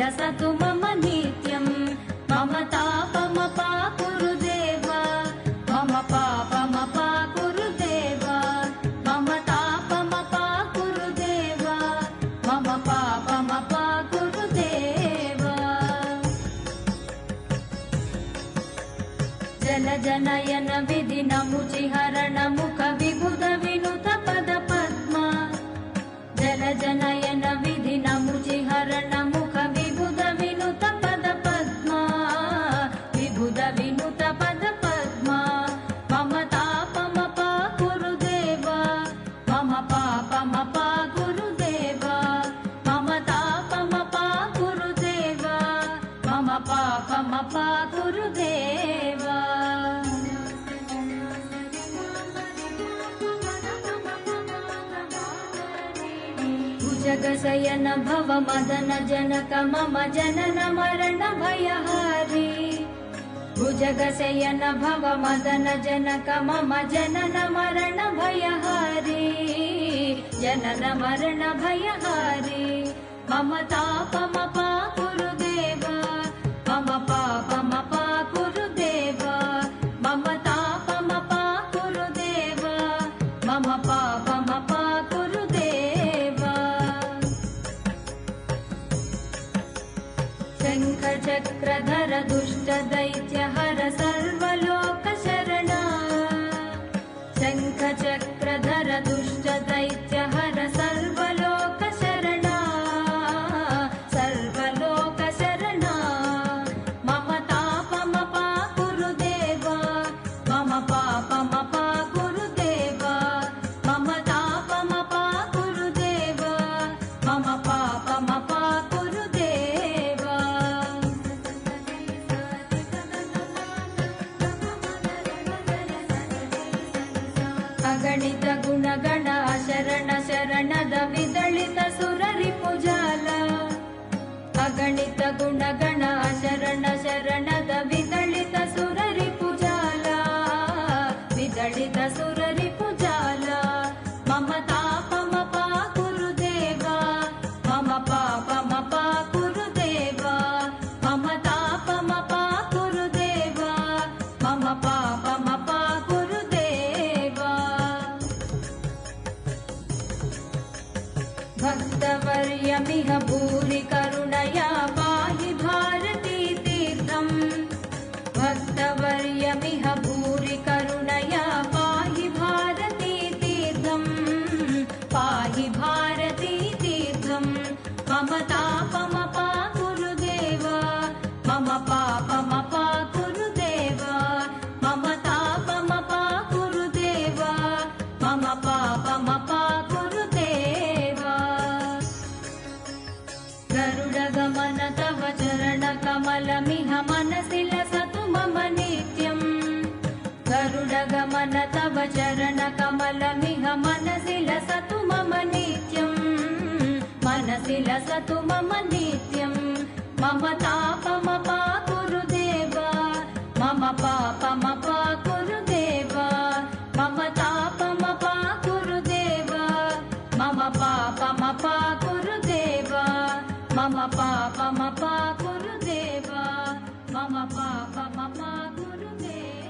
लसतु मम नित्यम् मम तापमपाकुरुदेव मम पापमपाकुरुदेव मम तापमपाकुरुदेव मम पापमपाकुरुदेव जलजनयन विधि नमुचिहरण मुख विबुध विनुत पद पद्मा जलजनयन विधि नमुचिहरण मुख विबुध विनुत पद पद्मा विबुध विनुत पद पद्मा मम तापमपाकुरुदेव मम पापमपाकुरुदेव मम तापमपाकुरुदेव मम पापमपाकुरुदेव जगशयन भव मदन जनक मम जनन मरण भयहारी भुजगशयन भव मदन जनक मम जनन मरण भयहारी जनन मरण भयहारी मम तापमपाकुरुदेव मम पापमपाकुरुदेव मम तापमपाकुरुदेव मम पापमपाकुरुदेव शंख चक्रधर दुष्ट दैत्य हर सर्वलोक शरणा शंख चक्रधर दुष्ट दैत्य हर सर्वलोक शरणा सर्वलोक शरणा मम तापमपाकुरुदेव मम पापमपाकुरुदेव मम तापमपाकुरुदेव मम पापमपाकुरुदेव अगणित गुणगण शरण शरणद विदलित सुररिपुजाल अगणित गुणगण शरण शरणद विदलित सुररिपुजाल विदलित सुररिपुजाल मम तापमपाकुरुदेव मम पापमपाकुरुदेव मम तापमपाकुरुदेव मम पापमपाकुरुदेव भक्तवर्यमिह भूरि करुणया पाहि भारती तीर्थम् भक्तवर्यमिह भूरि करुणया पाहि भारती तीर्थम् पाहि भारती तीर्थम् मम तापमपाकुरुदेव मम पापमपाकुरुदेव मम तापमपाकुरुदेव मम पापमपाकुरुदेव गरुडगमन तव चरण कमलमिह मनसि लसतु मम नित्यम् गरुडगमन तव चरण कमलमिह मनसि लसतु मम नित्यम् मनसि लसतु मम नित्यम् मम तापमपाकुरुदेव मम पापमपाकुरुदेव मम तापमपाकुरुदेव मम पापमपाकुरुदेव मम पापमपाकुरुदेव मम पापमपाकुरुदेव